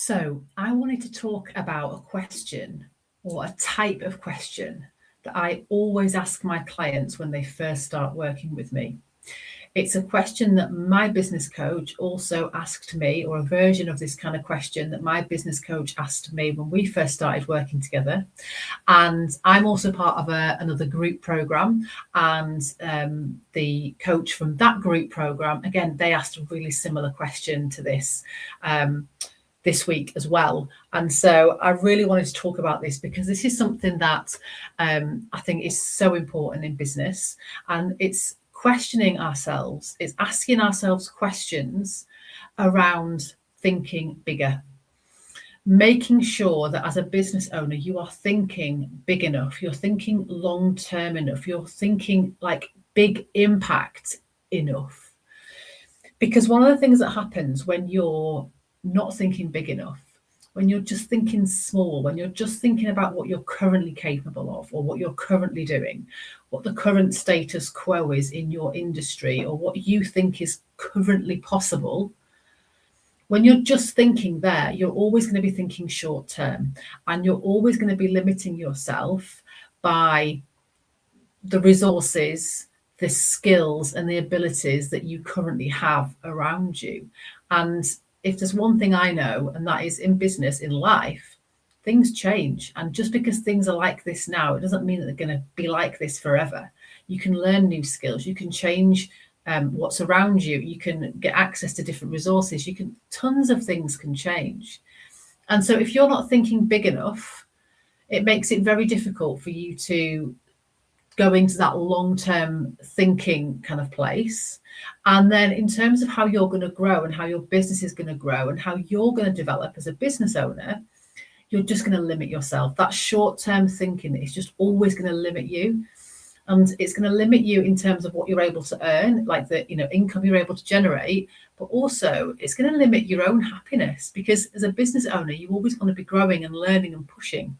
So, I wanted to talk about a question or a type of question that I always ask my clients when they first start working with me. It's a question that my business coach also asked me, or a version of this kind of question that my business coach asked me when we first started working together. And I'm also part of another group program. And the coach from that group program, again, they asked a really similar question to this week as well. And so I really wanted to talk about this because this is something that I think is so important in business, and it's questioning ourselves, it's asking ourselves questions around thinking bigger, making sure that as a business owner, you are thinking big enough, you're thinking long term enough, you're thinking like big impact enough. Because one of the things that happens when you're not thinking big enough, when you're just thinking small, when you're just thinking about what you're currently capable of or what you're currently doing, what the current status quo is in your industry or what you think is currently possible, when you're just thinking there, you're always going to be thinking short term, and you're always going to be limiting yourself by the resources, the skills and the abilities that you currently have around you. And if there's one thing I know, and that is in business, in life, things change. And just because things are like this now, it doesn't mean that they're going to be like this forever. You can learn new skills, you can change what's around you, you can get access to different resources, tons of things can change. And so if you're not thinking big enough, it makes it very difficult for you to go into that long-term thinking kind of place. And then in terms of how you're going to grow and how your business is going to grow and how you're going to develop as a business owner, you're just going to limit yourself. That short-term thinking is just always going to limit you. And it's going to limit you in terms of what you're able to earn, like the income you're able to generate, but also it's going to limit your own happiness, because as a business owner, you always want to be growing and learning and pushing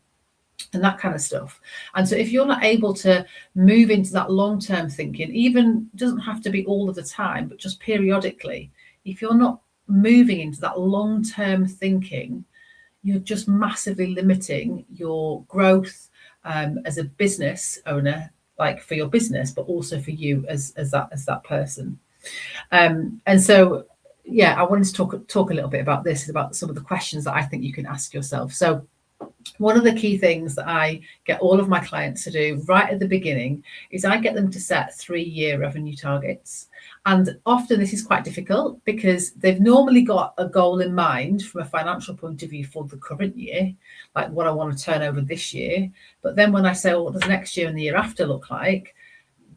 and that kind of stuff. And so if you're not able to move into that long-term thinking, even doesn't have to be all of the time, but just periodically, if you're not moving into that long-term thinking, you're just massively limiting your growth as a business owner, like for your business, but also for you as that person. And so, yeah, I wanted to talk a little bit about this, about some of the questions that I think you can ask yourself. So one of the key things that I get all of my clients to do right at the beginning is I get them to set 3-year revenue targets. And often this is quite difficult because they've normally got a goal in mind from a financial point of view for the current year, like what I want to turn over this year. But then when I say, well, what does next year and the year after look like?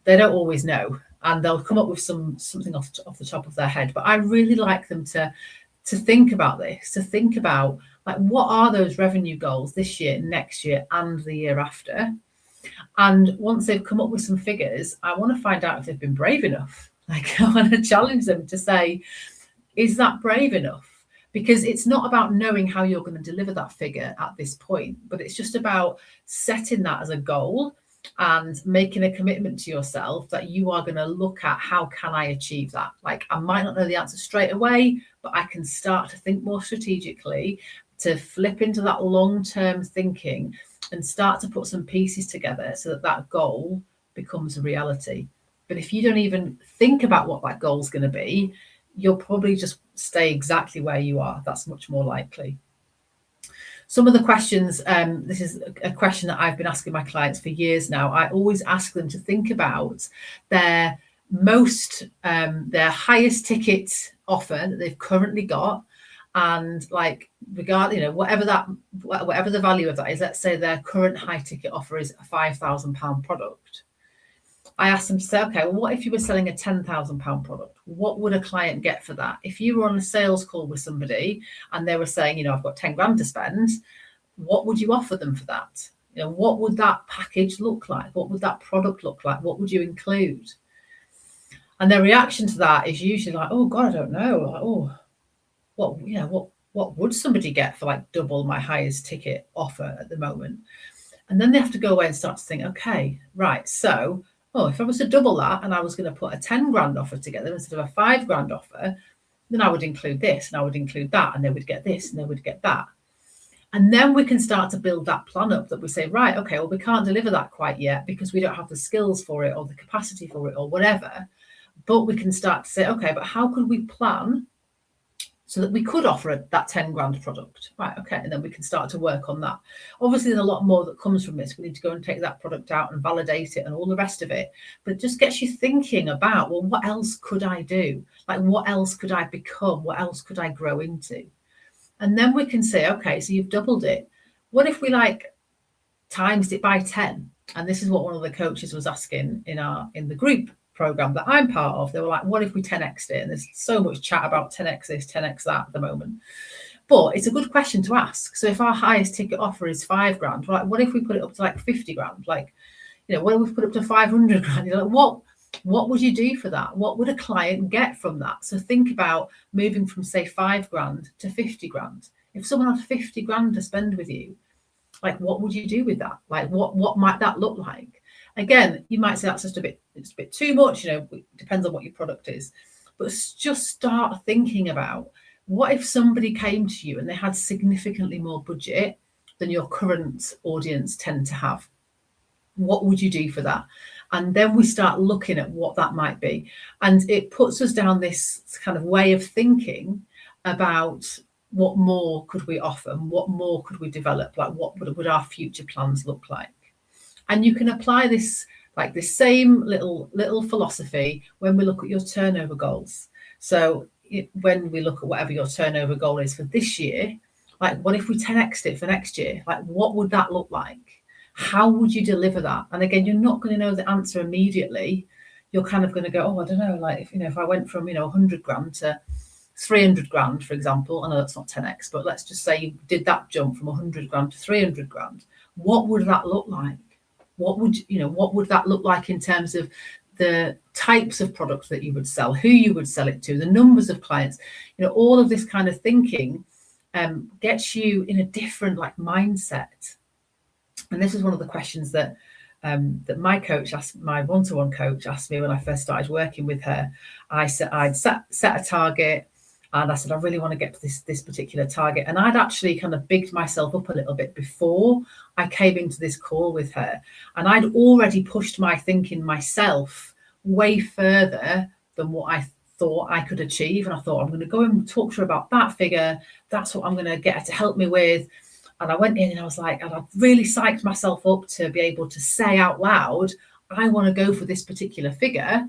They don't always know. And they'll come up with something off the top of their head. But I really like them to think about this, to think about, like, what are those revenue goals this year, next year, and the year after? And once they've come up with some figures, I want to find out if they've been brave enough. Like, I want to challenge them to say, is that brave enough? Because it's not about knowing how you're going to deliver that figure at this point, but it's just about setting that as a goal and making a commitment to yourself that you are going to look at, how can I achieve that? Like, I might not know the answer straight away, but I can start to think more strategically, to flip into that long-term thinking and start to put some pieces together so that goal becomes a reality. But if you don't even think about what that goal is going to be, you'll probably just stay exactly where you are. That's much more likely. Some of the questions, this is a question that I've been asking my clients for years now. I always ask them to think about their highest ticket offer that they've currently got, and like, whatever the value of that is. Let's say their current high ticket offer is a £5,000 product. I asked them to say, okay, well, what if you were selling a £10,000 product? What would a client get for that? If you were on a sales call with somebody and they were saying, I've got 10 grand to spend, what would you offer them for that? What would that package look like? What would that product look like? What would you include? And their reaction to that is usually like, oh God, I don't know. Like, oh, what would somebody get for like double my highest ticket offer at the moment? And then they have to go away and start to think, okay, right, so if I was to double that and I was going to put a 10 grand offer together instead of a 5 grand offer, then I would include this and I would include that, and they would get this and they would get that. And then we can start to build that plan up that we say, right, okay, well, we can't deliver that quite yet because we don't have the skills for it or the capacity for it or whatever. But we can start to say, okay, but how could we plan so that we could offer that 10 grand product? Right, okay, and then we can start to work on that. Obviously, there's a lot more that comes from this. We need to go and take that product out and validate it and all the rest of it. But it just gets you thinking about, well, what else could I do? Like, what else could I become? What else could I grow into? And then we can say, okay, so you've doubled it. What if we like times it by 10? And this is what one of the coaches was asking in the group program that I'm part of. They were like, what if we 10x'd it? And there's so much chat about 10x this, 10x that at the moment. But it's a good question to ask. So if our highest ticket offer is 5 grand, like, what if we put it up to like 50 grand? Like, what if we put it up to 500 grand? You're like, what would you do for that? What would a client get from that? So think about moving from, say, 5 grand to 50 grand. If someone had 50 grand to spend with you, like, what would you do with that? Like, what might that look like? Again, you might say that's just it's a bit too much, it depends on what your product is. But just start thinking about, what if somebody came to you and they had significantly more budget than your current audience tend to have? What would you do for that? And then we start looking at what that might be. And it puts us down this kind of way of thinking about what more could we offer and what more could we develop? Like, what would our future plans look like? And you can apply this, like this same little philosophy when we look at your turnover goals. So when we look at whatever your turnover goal is for this year, like, what if we 10x'd it for next year? Like, what would that look like? How would you deliver that? And again, you're not going to know the answer immediately. You're kind of going to go, oh, I don't know, like, if I went from 100 grand to 300 grand, for example. I know that's not 10x, but let's just say you did that jump from 100 grand to 300 grand. What would that look like? What would that look like in terms of the types of products that you would sell, who you would sell it to, the numbers of clients? All of this kind of thinking gets you in a different mindset. And this is one of the questions that my coach asked, my one-to-one coach asked me when I first started working with her. I'd set a target, and I said, I really want to get to this particular target. And I'd actually kind of bigged myself up a little bit before I came into this call with her. And I'd already pushed my thinking myself way further than what I thought I could achieve. And I thought, I'm going to go and talk to her about that figure. That's what I'm going to get her to help me with. And I went in and I was like, and I really psyched myself up to be able to say out loud, I want to go for this particular figure.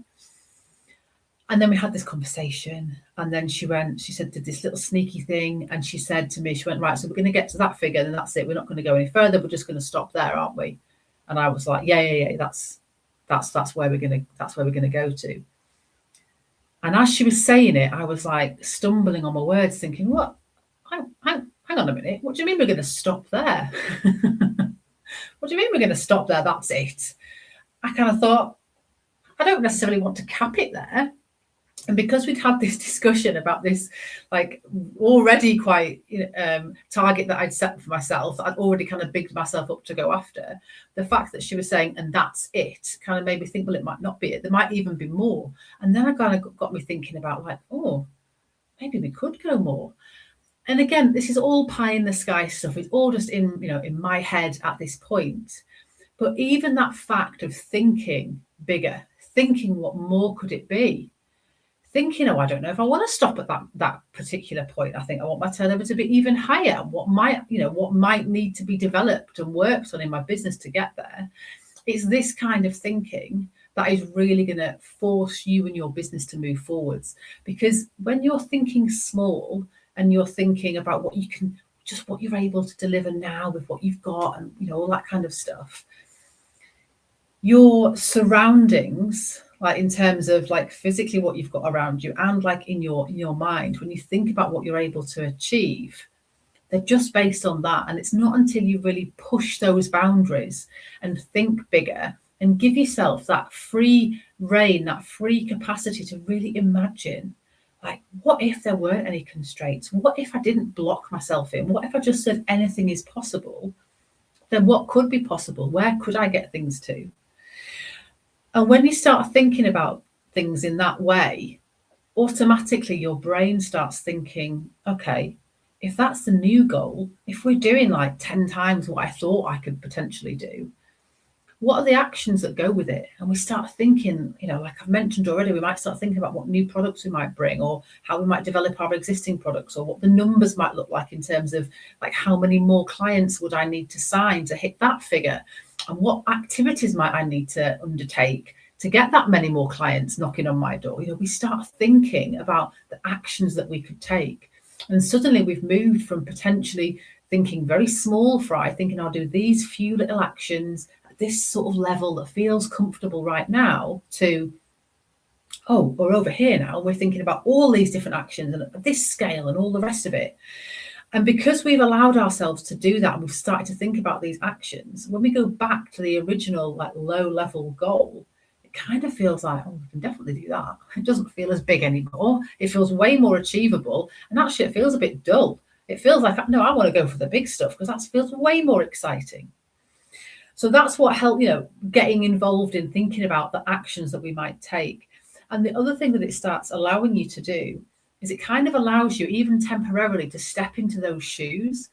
And then we had this conversation, and then she said, did this little sneaky thing. And she said to me, she went, right, so we're going to get to that figure, and that's it. We're not going to go any further. We're just going to stop there, aren't we? And I was like, yeah. That's where we're going to go to. And as she was saying it, I was like stumbling on my words, thinking, what? Hang on a minute. What do you mean we're going to stop there? What do you mean we're going to stop there? That's it. I kind of thought, I don't necessarily want to cap it there. And because we'd had this discussion about this, already quite target that I'd set for myself, that I'd already kind of bigged myself up to go after, the fact that she was saying, and that's it, kind of made me think, well, it might not be it. There might even be more. And then I kind of got me thinking about maybe we could go more. And again, this is all pie in the sky stuff. It's all just in my head at this point. But even that fact of thinking bigger, thinking what more could it be? Thinking, I don't know if I want to stop at that particular point. I think I want my turnover to be even higher. What might need to be developed and worked on in my business to get there? It's this kind of thinking that is really going to force you and your business to move forwards. Because when you're thinking small and you're thinking about what you're able to deliver now with what you've got and all that kind of stuff, your surroundings, in terms of physically what you've got around you and in your mind, when you think about what you're able to achieve, they're just based on that. And it's not until you really push those boundaries and think bigger and give yourself that free reign, that free capacity to really imagine, what if there weren't any constraints? What if I didn't block myself in? What if I just said anything is possible? Then what could be possible? Where could I get things to? And when you start thinking about things in that way, automatically your brain starts thinking, okay, if that's the new goal, if we're doing like 10 times what I thought I could potentially do, what are the actions that go with it? And we start thinking, like I've mentioned already, we might start thinking about what new products we might bring, or how we might develop our existing products, or what the numbers might look like in terms of like how many more clients would I need to sign to hit that figure, and what activities might I need to undertake to get that many more clients knocking on my door. We start thinking about the actions that we could take. And suddenly we've moved from potentially thinking very small fry, thinking I'll do these few little actions at this sort of level that feels comfortable right now, to, oh, we're over here now. We're thinking about all these different actions and at this scale and all the rest of it. And because we've allowed ourselves to do that, and we've started to think about these actions, when we go back to the original like low level goal, it kind of feels like, oh, we can definitely do that. It doesn't feel as big anymore. It feels way more achievable. And actually it feels a bit dull. It feels like, no, I want to go for the big stuff because that feels way more exciting. So that's what helped, getting involved in thinking about the actions that we might take. And the other thing that it starts allowing you to do is it kind of allows you, even temporarily, to step into those shoes.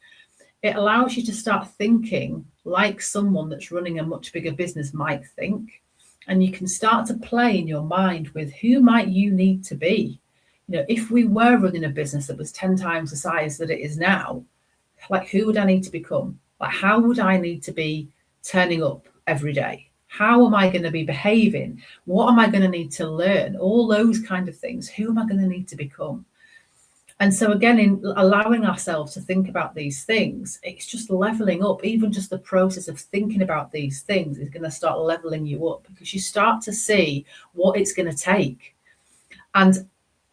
It allows you to start thinking like someone that's running a much bigger business might think. And you can start to play in your mind with who might you need to be. If we were running a business that was 10 times the size that it is now, like who would I need to become? Like how would I need to be turning up every day? How am I going to be behaving? What am I going to need to learn? All those kind of things. Who am I going to need to become? And so again, in allowing ourselves to think about these things, it's just leveling up. Even just the process of thinking about these things is going to start leveling you up, because you start to see what it's going to take. And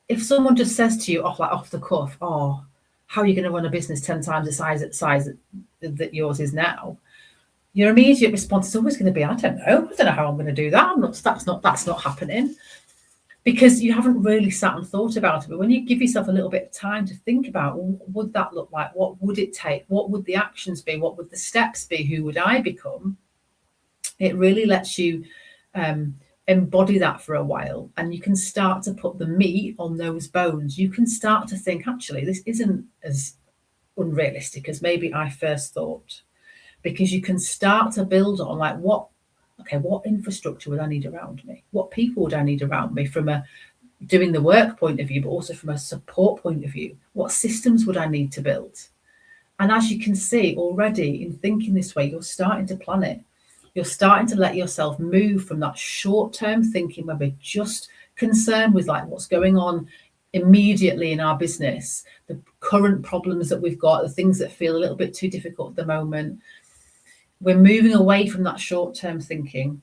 if someone just says to you off the cuff, oh, how are you going to run a business 10 times the size that yours is now? Your immediate response is always going to be, I don't know how I'm going to do that. That's not happening, because you haven't really sat and thought about it. But when you give yourself a little bit of time to think about, what would that look like? What would it take? What would the actions be? What would the steps be? Who would I become? It really lets you embody that for a while, and you can start to put the meat on those bones. You can start to think, actually, this isn't as unrealistic as maybe I first thought, because you can start to build on like, what infrastructure would I need around me? What people would I need around me from a doing the work point of view, but also from a support point of view? What systems would I need to build? And as you can see already, in thinking this way, you're starting to plan it. You're starting to let yourself move from that short-term thinking where we're just concerned with like what's going on immediately in our business, the current problems that we've got, the things that feel a little bit too difficult at the moment. We're moving away from that short-term thinking,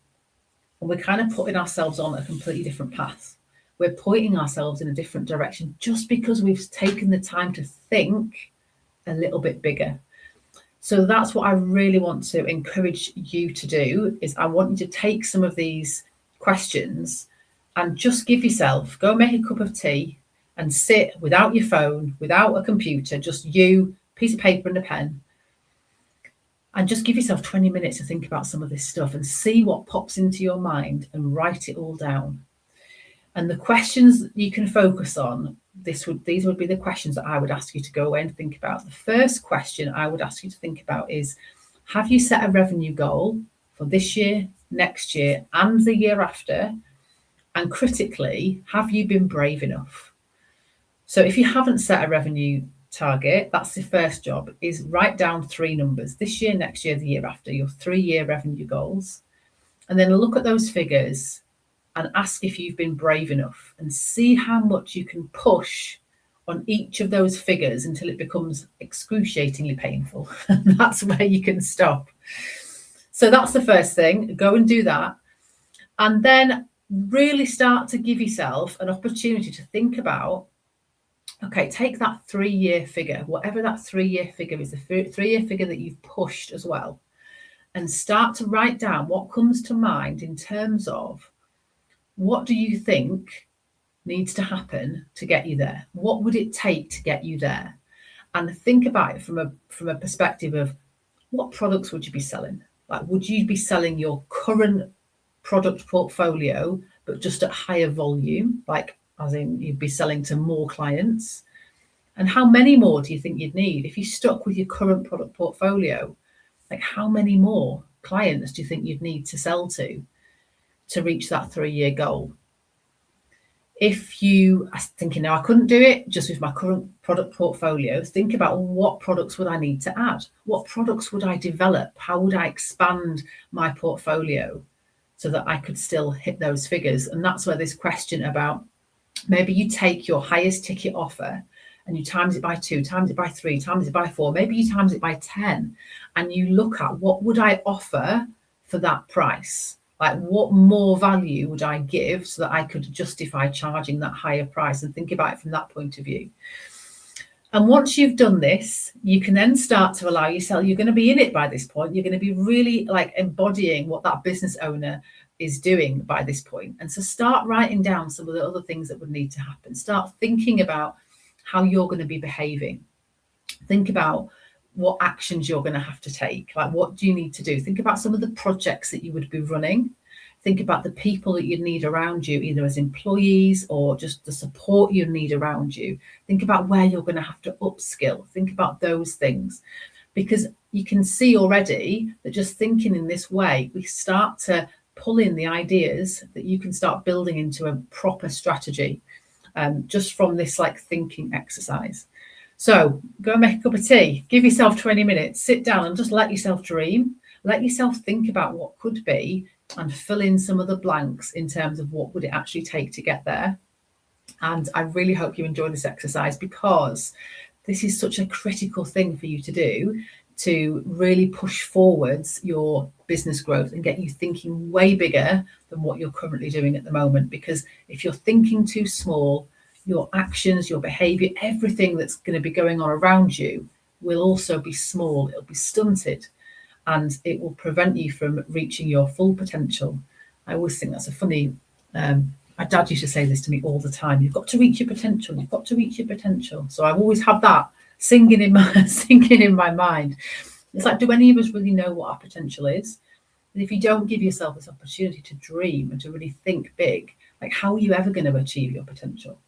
and we're kind of putting ourselves on a completely different path. We're pointing ourselves in a different direction just because we've taken the time to think a little bit bigger. So that's what I really want to encourage you to do, is I want you to take some of these questions and just give yourself, go make a cup of tea and sit without your phone, without a computer, just you, piece of paper and a pen, and just give yourself 20 minutes to think about some of this stuff and see what pops into your mind and write it all down. And the questions that you can focus on, these would be the questions that I would ask you to go away and think about. The first question I would ask you to think about is, have you set a revenue goal for this year, next year, and the year after? And critically, have you been brave enough? So if you haven't set a revenue target, that's the first job, is write down 3 numbers: this year, next year, the year after, your 3-year revenue goals. And then look at those figures and ask if you've been brave enough, and see how much you can push on each of those figures until it becomes excruciatingly painful. And that's where you can stop. So that's the first thing. Go and do that. And then really start to give yourself an opportunity to think about, okay, take that 3-year figure, whatever that 3-year figure is, the 3-year figure that you've pushed as well, and start to write down what comes to mind in terms of, what do you think needs to happen to get you there? What would it take to get you there? And think about it from a perspective of, what products would you be selling? Like, would you be selling your current product portfolio, but just at higher volume, like as in you'd be selling to more clients. And how many more do you think you'd need? If you stuck with your current product portfolio, like how many more clients do you think you'd need to sell to reach that 3-year goal? If you are thinking, now I couldn't do it just with my current product portfolio, think about what products would I need to add? What products would I develop? How would I expand my portfolio so that I could still hit those figures? And that's where this question about maybe you take your highest ticket offer and you times it by 2, times it by 3, times it by 4, maybe you times it by 10, and you look at what would I offer for that price? Like what more value would I give so that I could justify charging that higher price, and think about it from that point of view. And once you've done this, you can then start to allow yourself, you're going to be in it by this point, you're going to be really like embodying what that business owner is doing by this point. And so start writing down some of the other things that would need to happen. Start thinking about how you're going to be behaving. Think about what actions you're going to have to take. Like, what do you need to do? Think about some of the projects that you would be running. Think about the people that you'd need around you, either as employees or just the support you need around you. Think about where you're going to have to upskill. Think about those things, because you can see already that just thinking in this way, we start to pull in the ideas that you can start building into a proper strategy, just from this like thinking exercise. So go and make a cup of tea, give yourself 20 minutes, sit down and just let yourself dream, let yourself think about what could be, and fill in some of the blanks in terms of what would it actually take to get there. And I really hope you enjoy this exercise, because this is such a critical thing for you to do to really push forwards your business growth and get you thinking way bigger than what you're currently doing at the moment. Because if you're thinking too small, your actions, your behavior, everything that's going to be going on around you will also be small. It'll be stunted, and it will prevent you from reaching your full potential. I always think that's a funny, my dad used to say this to me all the time: you've got to reach your potential, you've got to reach your potential. So I've always had that singing in my mind. It's like, do any of us really know what our potential is? And if you don't give yourself this opportunity to dream and to really think big, like, how are you ever going to achieve your potential?